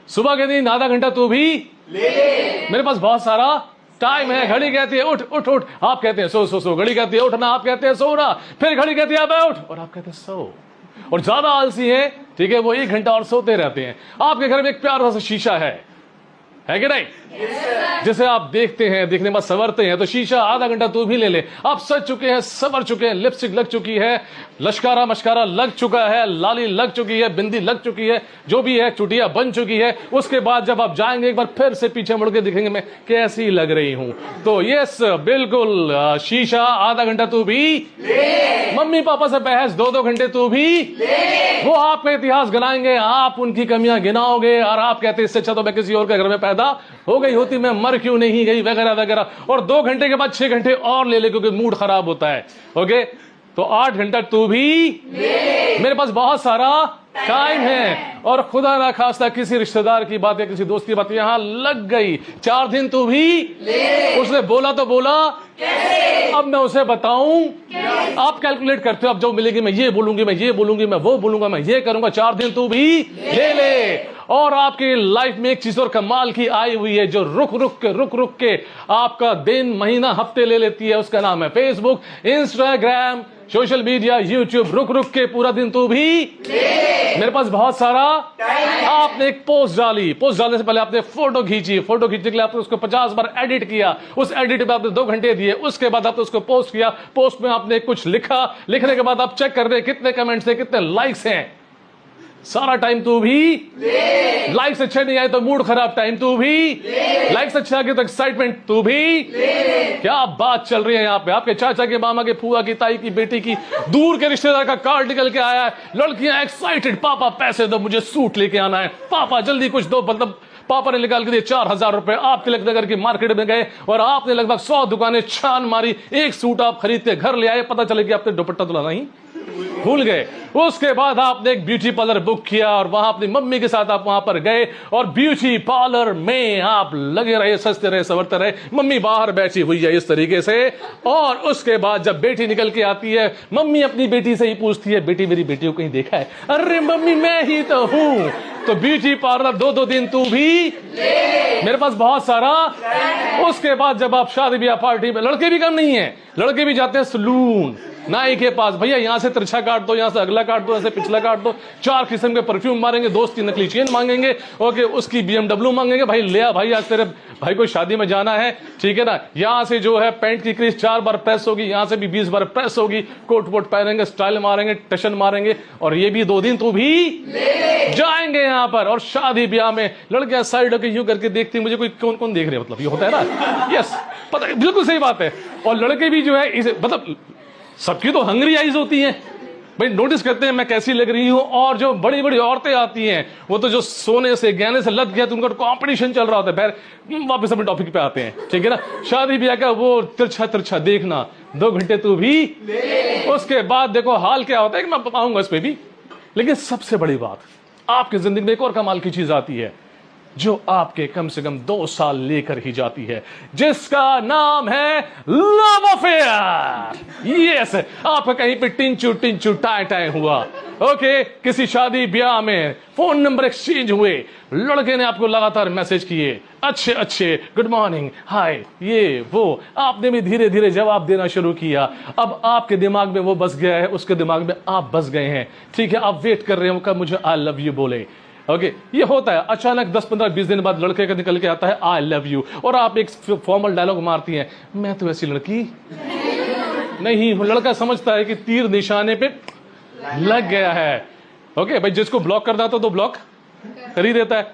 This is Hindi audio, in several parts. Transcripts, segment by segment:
सुबह कहती है आधा घंटा तू भी ले ले, मेरे पास बहुत सारा टाइम है। घड़ी कहती है उठ उठ उठ, आप कहते हैं सो सो सो। घड़ी कहती है उठना, आप कहते हैं सो ना। फिर घड़ी कहती है अब उठ, और आप कहते हैं सो। और ज्यादा आलसी है, ठीक है, वो 1 घंटा और सोते रहते हैं। आपके घर में एक प्यारा सा शीशा है कि नहीं? जिसे आप देखते हैं, देखने के बाद संवरते हैं। तो शीशा आधा घंटा तू भी ले ले। आप सज चुके हैं, संवर चुके हैं, लिपस्टिक लग चुकी है, लश्कारा मश्कारा लग चुका है, लाली लग चुकी है, बिंदी लग चुकी है, जो भी है चुटिया बन चुकी है। उसके बाद जब आप जाएंगे एक बार फिर से पीछे मुड़ के दिखेंगे मैं कैसी लग रही हूं। तो यस बिल्कुल, शीशा आधा घंटा तू भी ले। मम्मी पापा से बहस 2-2 घंटे तू भी ले। वो आपका इतिहास गिनाएंगे, आप उनकी कमियां गिनाओगे, और आप कहते इससे अच्छा तो मैं किसी और के घर में पैदा हो गई होती, मैं मर क्यों नहीं गई, वगैरह वगैरह। और 2 घंटे के बाद 6 घंटे और ले ले क्योंकि मूड खराब होता है। ओके, तो 8 घंटा तू भी ले। मेरे पास बहुत सारा टाइम है, और खुदा ना खास्ता किसी रिश्तेदार की बात या किसी दोस्त की बात यहां लग गई, 4 दिन तू भी ले। उसने बोला तो बोला कैसे? अब मैं उसे बताऊं? आप कैलकुलेट करते हो, अब जो मिलेगी मैं ये बोलूंगी, मैं ये बोलूंगी, मैं वो बोलूंगा, मैं ये करूंगा। 4 दिन तू भी ले ले। और आपकी लाइफ में एक चीज और कमाल की आई हुई है जो रुक रुक के आपका दिन महीना हफ्ते ले लेती है। उसका नाम है Facebook, Instagram, social media, YouTube. रुक के पूरा दिन तू भी ले। मेरे पास बहुत सारा आपने एक पोस्ट डाली, पोस्ट डालने से पहले आपने फोटो खींची, फोटो खींचने के लिए आपने उसको 50 बार एडिट किया, उस एडिट में आपने 2 घंटे दिए, उसके बाद आपने उसको पोस्ट किया, पोस्ट में आपने कुछ लिखा, लिखने के बाद आप चेक कर रहे कितने कमेंट्स हैं, कितने लाइक्स हैं। सारा टाइम तू भी ले। लाइक्स अच्छे नहीं आए तो मूड खराब, टाइम तू भी ले। लाइक्स अच्छे आ गए तो एक्साइटमेंट तू भी ले। क्या बात चल रही है यहाँ पे। आपके चाचा के, मामा के, फूआ की, ताई की, बेटी की, दूर के रिश्तेदार का कार्ड निकल के आया है। लड़कियां एक्साइटेड, पापा पैसे दो, मुझे सूट लेके आना है, पापा जल्दी कुछ दो। मतलब पापा ने निकाल के दिए 4000 रुपए। आप तिलक नगर की मार्केट में गए और आपने लगभग 100 दुकानें छान मारी, एक सूट आप खरीद के घर ले आए, पता चले कि आपने दुपट्टा तो लाना ही भूल गए। उसके बाद आपने एक ब्यूटी पार्लर बुक किया और वहां अपनी मम्मी के साथ आप वहां पर गए और ब्यूटी पार्लर में आप लगे रहे, सजते रहे, संवरते रहे। मम्मी बाहर बैठी हुई है इस तरीके से। और उसके बाद जब बेटी निकल के आती है, मम्मी अपनी बेटी से ही पूछती है, बेटी मेरी बेटी को कहीं देखा है? अरे मम्मी मैं ही तो हूं। तो ब्यूटी पार्लर 2-2 दिन तू भी ले। मेरे पास बहुत सारा। उसके बाद जब आप शादी ब्याह पार्टी में, लड़के भी कम नहीं है, लड़के भी जाते हैं सलून, नाई के पास। भैया यहां से तिरछा काट दो, यहां से अगला काट दो, ऐसे पिछला काट दो। 4 किस्म के परफ्यूम मारेंगे, दोस्त की नकली चेन मांगेंगे, ओके, उसकी BMW मांगेंगे। भाई ले भाई, आज तेरे भाई को शादी में जाना है, ठीक है ना। यहां से जो है पैंट की क्रीज 4 बार प्रेस होगी, यहां से भी 20 बार प्रेस होगी। कोट वोट पहनेंगे, स्टाइल मारेंगे, टशन मारेंगे। और ये भी 2 दिन तू भी ले। जाएंगे यहां पर। और शादी ब्याह में लड़कियां साइड होकर यूं करके देखती, मुझे कोई कौन कौन देख रहे हैं, मतलब ये होता है ना। यस, पता, बिल्कुल सही बात है। और लड़के भी जो है इसे, मतलब सबकी तो हंग्री आइज होती हैं भाई, नोटिस करते हैं मैं कैसी लग रही हूं। और जो बड़ी बड़ी औरतें आती हैं, वो तो जो सोने से गहने से लग गया, तो उनका कंपटीशन चल रहा होता है। फिर वापस अपने टॉपिक पे आते हैं, ठीक है ना। शादी ब्याह का वो तिरछा तिरछा देखना, 2 घंटे तू भी ले। उसके बाद देखो हाल क्या होता है कि मैं बताऊंगा इस पे भी। लेकिन सबसे बड़ी बात, आपकी जिंदगी में एक और कमाल की चीज आती है जो आपके कम से कम 2 साल लेकर ही जाती है, जिसका नाम है लव अफेयर। यस, आपका कहीं पे टिंचू टाई टाई हुआ, ओके, किसी शादी ब्याह में फोन नंबर एक्सचेंज हुए, लड़के ने आपको लगातार मैसेज किए, अच्छे गुड मॉर्निंग, हाय, ये वो, आपने भी धीरे धीरे जवाब देना शुरू किया। अब आपके दिमाग में वो बस गया है, उसके दिमाग में आप बस गए हैं, ठीक है। आप वेट कर रहे हो कब मुझे आई लव यू बोले, ओके। ये होता है अचानक 10-15-20 दिन बाद लड़के का निकल के आता है आई लव यू, और आप एक फॉर्मल डायलॉग मारती हैं, मैं तो ऐसी लड़की नहीं हूं। लड़का समझता है कि तीर निशाने पे लग गया है, ओके। भाई जिसको ब्लॉक करना था तो ब्लॉक कर ही देता है,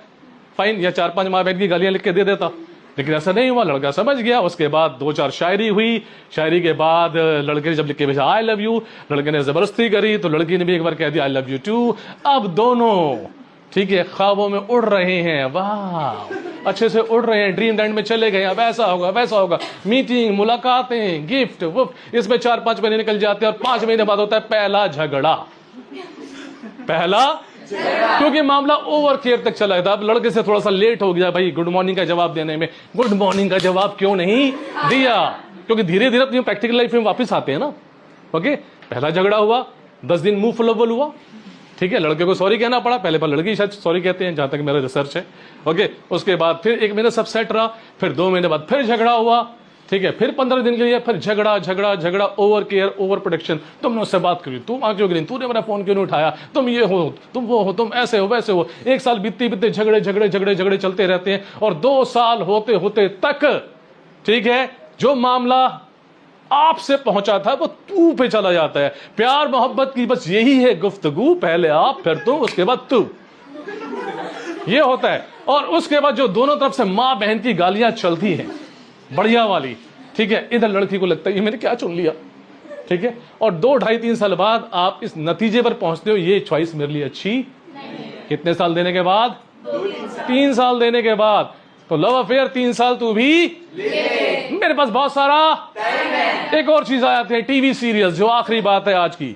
फाइन, या 4-5 माँ बहन की गालियां लिख के दे देता। लेकिन ऐसा नहीं हुआ, लड़का समझ गया। उसके बाद 2-4 शायरी हुई, शायरी के बाद लड़के ने जब लिख के भेजा आई लव यू, लड़के ने जबरदस्ती करी तो लड़की ने भी एक बार कह दिया आई लव यू टू। अब दोनों, ठीक है, ख्वाबों में उड़ रहे हैं, वाह, अच्छे से उड़ रहे हैं, ड्रीम लैंड में चले गए। अब ऐसा होगा वैसा होगा, मीटिंग, मुलाकातें, गिफ्ट, वो, इसमें 4-5 महीने निकल जाते हैं। और 5 महीने बाद होता है पहला झगड़ा, क्योंकि मामला ओवर केयर तक चला था। अब लड़के से थोड़ा सा लेट हो गया भाई गुड मॉर्निंग का जवाब देने में, गुड मॉर्निंग का जवाब क्यों नहीं दिया, क्योंकि धीरे धीरे अपनी प्रैक्टिकल लाइफ में वापस आते हैं ना, ओके। पहला झगड़ा हुआ, 10 दिन मुंह फुलवल हुआ, ठीक है, लड़के को सॉरी कहना पड़ा, पहले पर लड़की शायद सॉरी कहते हैं जहां तक मेरा रिसर्च है। ओके, उसके बाद फिर 1 महीने सब सेट रहा, फिर 2 महीने बाद फिर झगड़ा हुआ, ठीक है, फिर 15 दिन के लिए फिर झगड़ा झगड़ा झगड़ा, ओवर केयर ओवर प्रोटेक्शन, तुमने उससे बात करी, तुम आगे क्यों नहीं, तूने मेरा फोन क्यों नहीं उठाया, तुम ये हो, तुम वो हो, तुम ऐसे हो वैसे हो। 1 साल बीतते बीतते झगड़े झगड़े झगड़े झगड़े चलते रहते हैं, और 2 साल होते होते तक, ठीक है, जो मामला आपसे पहुंचा था वो तू पे चला जाता है। प्यार मोहब्बत की बस यही है गुफ्तगू, पहले आप फिर तुम उसके बाद तू, ये होता है। और उसके बाद जो दोनों तरफ से मां बहन की गालियां चलती हैं बढ़िया वाली, ठीक है, इधर लड़की को लगता है ये मैंने क्या चुन लिया, ठीक है, और 2, 2.5, 3 साल बाद आप इस नतीजे पर पहुंचते हो ये चॉइस मेरे लिए अच्छी नहीं। कितने साल देने के बाद? 3 साल देने के बाद। तो लव अफेयर 3 साल तू भी ले। मेरे पास बहुत सारा टाइम है। एक और चीज आ जाती है, टीवी सीरियल्स, जो आखिरी बात है आज की,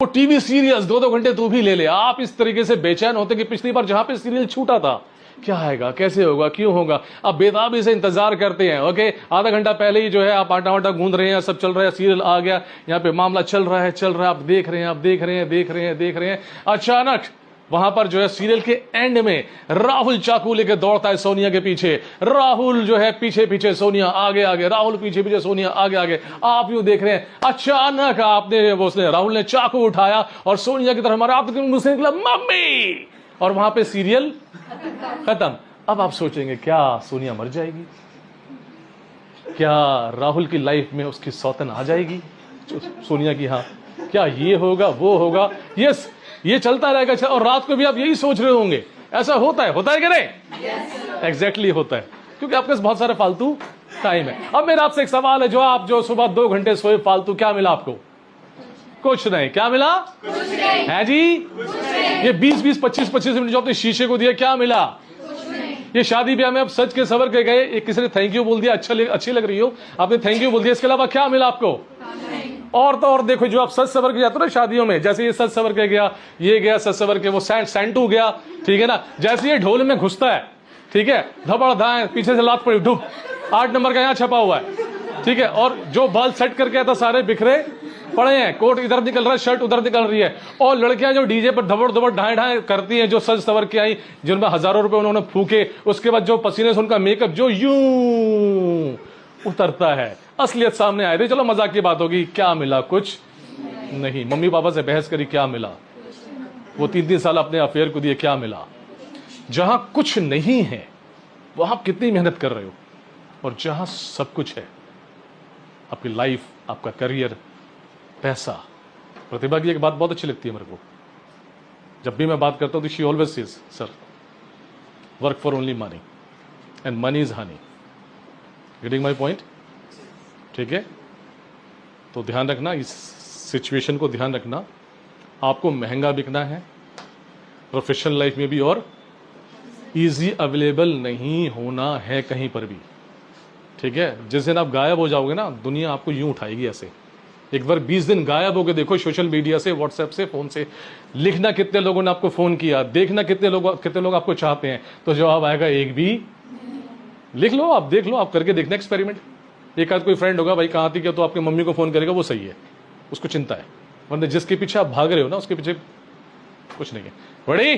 वो टीवी सीरियल्स 2-2 घंटे तू भी ले ले। आप इस तरीके से बेचैन होते कि पिछली बार जहां पे सीरियल छूटा था, क्या आएगा, कैसे होगा, क्यों होगा, आप बेताबी से इंतजार करते हैं। ओके, आधा घंटा पहले ही जो है आप आटा वाटा गूंद रहे हैं, सब चल रहा है, सीरियल आ गया, यहाँ पे मामला चल रहा है, आप देख रहे हैं, आप देख रहे हैं, देख रहे हैं। अचानक वहां पर जो है सीरियल के एंड में राहुल चाकू लेके दौड़ता है सोनिया के पीछे, राहुल जो है पीछे पीछे, सोनिया आगे आगे, राहुल पीछे पीछे, सोनिया आगे आगे। आप यूं देख रहे हैं, अचानक आपने उसने राहुल ने चाकू उठाया और सोनिया की तरफ मारा, आपके मुंह से निकला मम्मी, और वहां पे सीरियल खत्म। अब आप सोचेंगे क्या सोनिया मर जाएगी, क्या राहुल की लाइफ में उसकी सौतन आ जाएगी सोनिया की, हाँ, क्या ये होगा वो होगा, यस, ये चलता रहेगा। और रात को भी आप यही सोच रहे होंगे। ऐसा होता है कि नहीं? एग्जैक्टली होता है, क्योंकि आपके पास बहुत सारे फालतू टाइम है। अब मेरा आपसे एक सवाल है, जो आप जो सुबह 2 घंटे सोए फालतू, क्या मिला आपको? कुछ नहीं। क्या मिला? कुछ नहीं है जी। ये 20-20, 25-25 मिनट जो आपने शीशे को दिया, क्या मिला? कुछ नहीं। ये शादी ब्याह में आप सच के सवर के गए, एक किसी ने थैंक यू बोल दिया, अच्छी लग रही हो, आपने थैंक यू बोल दिया, इसके अलावा क्या मिला आपको? और तो और देखो, जो आप सच सवर के जाते हो ना शादियों में, जैसे ये सच सवर के गया, ये गया सच सवर के, वो सैंटू गया, ठीक है ना, जैसे ये ढोल में घुसता है, ठीक है, धपड़ धाए, पीछे से लात पड़ी, डुब, 8 नंबर का यहाँ छपा हुआ है, ठीक है, और जो बाल सेट करके आता सारे बिखरे पड़े हैं, कोट इधर निकल रहा है, शर्ट उधर निकल रही है, और लड़कियां जो डीजे पर धबड़ धबड़ ढाए ढाए करती हैं, जो सज सवर के आई, जिनमें हजारों रुपए उन्होंने फूके, उसके बाद जो पसीने से उनका मेकअप जो यूं उतरता है, असलियत सामने आए थे। चलो मजाक की बात होगी, क्या मिला? कुछ नहीं। मम्मी पापा से बहस करी, क्या मिला? वो 3-3 साल अपने अफेयर को दिए, क्या मिला? जहां कुछ नहीं है वहां आप कितनी मेहनत कर रहे हो, और जहां सब कुछ है, आपकी लाइफ, आपका करियर, पैसा, प्रतिभा की एक बात बहुत अच्छी लगती है मेरे को, जब भी मैं बात करता हूं तो she always says, sir work for only money and money is Honey. Getting my point? ठीक है, तो ध्यान रखना, इस सिचुएशन को ध्यान रखना, आपको महंगा बिकना है प्रोफेशनल लाइफ में भी, और इजी अवेलेबल नहीं होना है कहीं पर भी, ठीक है। जिस दिन आप गायब हो जाओगे ना, दुनिया आपको यूं उठाएगी ऐसे। एक बार 20 दिन गायब हो गए, देखो सोशल मीडिया से, व्हाट्सएप से, फोन से, लिखना कितने लोगों ने आपको फोन किया, देखना कितने लोग आपको चाहते हैं, तो जवाब आएगा एक भी। लिख लो, आप देख लो, आप करके देखना एक्सपेरिमेंट। एक आध कोई फ्रेंड होगा, भाई कहाँ थी क्या, तो आपके मम्मी को फोन करेगा, वो सही है, उसको चिंता है, वरना जिसके पीछे आप भाग रहे हो ना, उसके पीछे कुछ नहीं है। बड़ी